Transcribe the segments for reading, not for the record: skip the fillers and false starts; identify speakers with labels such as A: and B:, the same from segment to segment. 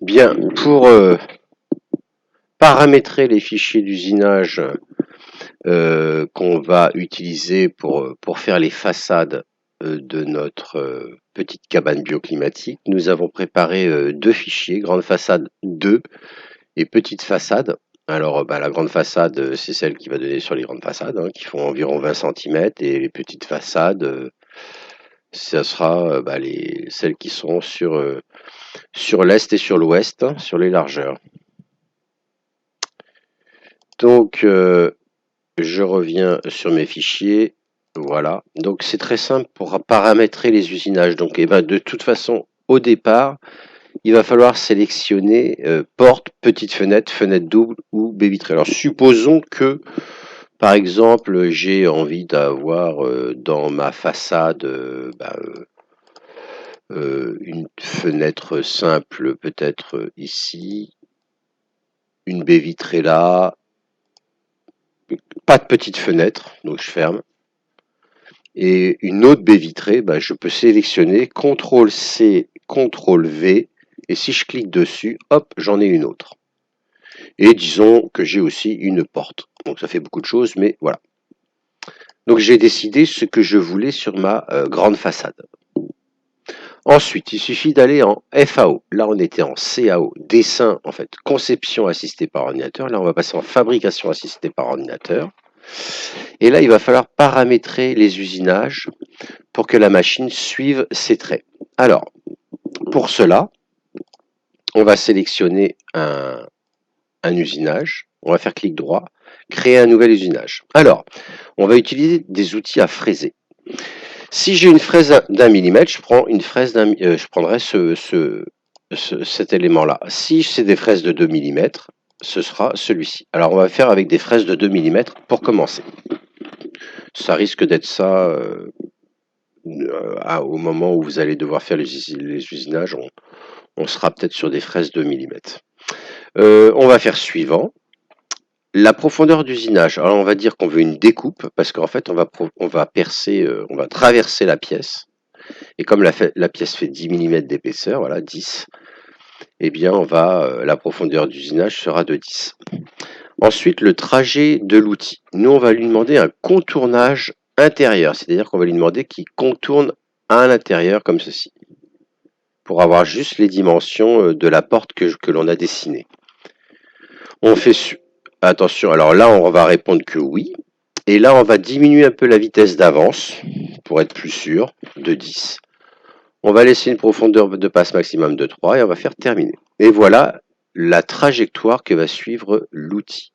A: Bien, pour paramétrer les fichiers d'usinage qu'on va utiliser pour faire les façades de notre petite cabane bioclimatique, nous avons préparé deux fichiers, grande façade 2 et petite façade. Alors la grande façade, c'est celle qui va donner sur les grandes façades, hein, qui font environ 20 cm, et les petites façades, ça sera celles qui sont sur l'est et sur l'ouest, hein, sur les largeurs. Donc, je reviens sur mes fichiers. Voilà. Donc, c'est très simple pour paramétrer les usinages. Donc, de toute façon, au départ, il va falloir sélectionner porte, petite fenêtre, fenêtre double ou baie vitrée. Alors, supposons que, par exemple, j'ai envie d'avoir dans ma façade une fenêtre simple, peut-être ici, une baie vitrée là, pas de petite fenêtre, donc je ferme. Et une autre baie vitrée, je peux sélectionner CTRL-C, CTRL-V, et si je clique dessus, hop, j'en ai une autre. Et disons que j'ai aussi une porte. Donc ça fait beaucoup de choses, mais voilà. Donc j'ai décidé ce que je voulais sur ma grande façade. Ensuite, il suffit d'aller en FAO. Là, on était en CAO, dessin, en fait, conception assistée par ordinateur. Là, on va passer en fabrication assistée par ordinateur. Et là, il va falloir paramétrer les usinages pour que la machine suive ses traits. Alors, pour cela, on va sélectionner un usinage. On va faire clic droit, créer un nouvel usinage. Alors, on va utiliser des outils à fraiser. Si j'ai une fraise d'un millimètre, je prends une fraise je prendrai cet élément-là. Si c'est des fraises de 2 mm, ce sera celui-ci. Alors, on va faire avec des fraises de 2 mm pour commencer. Ça risque d'être ça au moment où vous allez devoir faire les usinages. On sera peut-être sur des fraises de 2 mm. On va faire suivant. La profondeur d'usinage. Alors, on va dire qu'on veut une découpe parce qu'en fait, on va percer, on va traverser la pièce. Et comme la pièce fait 10 mm d'épaisseur, voilà, 10, eh bien, la profondeur d'usinage sera de 10. Ensuite, le trajet de l'outil. Nous, on va lui demander un contournage intérieur, c'est-à-dire qu'on va lui demander qu'il contourne à l'intérieur comme ceci, pour avoir juste les dimensions de la porte que l'on a dessinée. On fait attention, alors là, on va répondre que oui. Et là, on va diminuer un peu la vitesse d'avance, pour être plus sûr, de 10. On va laisser une profondeur de passe maximum de 3 et on va faire terminer. Et voilà la trajectoire que va suivre l'outil.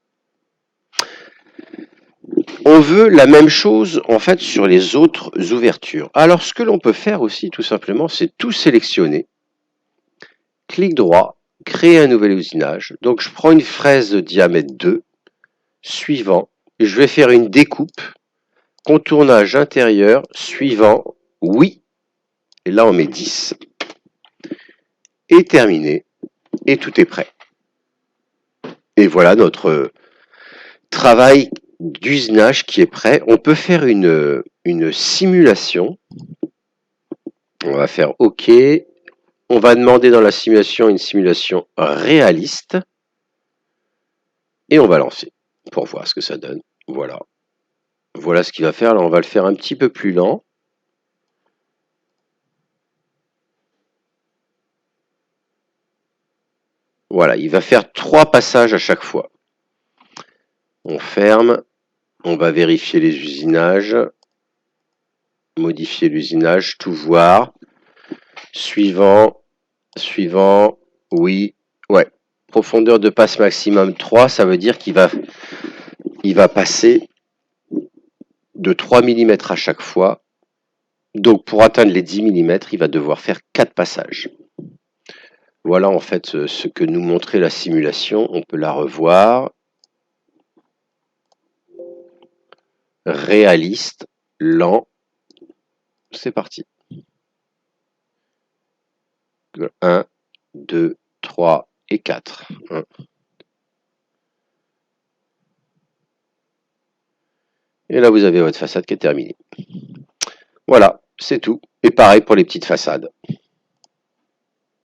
A: On veut la même chose en fait sur les autres ouvertures. Alors ce que l'on peut faire aussi tout simplement, c'est tout sélectionner. Clic droit, créer un nouvel usinage. Donc je prends une fraise de diamètre 2, suivant, et je vais faire une découpe, contournage intérieur, suivant, oui, et là on met 10. Et terminé, et tout est prêt. Et voilà notre travail d'usinage qui est prêt. On peut faire une simulation. On va faire OK. On va demander dans la simulation une simulation réaliste. Et on va lancer pour voir ce que ça donne. Voilà. Voilà ce qu'il va faire. Là, on va le faire un petit peu plus lent. Voilà, il va faire 3 passages à chaque fois. On ferme. On va vérifier les usinages. Modifier l'usinage, tout voir. Suivant, suivant, oui, ouais. Profondeur de passe maximum 3, ça veut dire qu'il va passer de 3 mm à chaque fois. Donc pour atteindre les 10 mm, il va devoir faire 4 passages. Voilà en fait ce que nous montrait la simulation. On peut la revoir. Réaliste, lent. C'est parti. 1, 2, 3 et 4. 1. Et là, vous avez votre façade qui est terminée. Voilà, c'est tout. Et pareil pour les petites façades.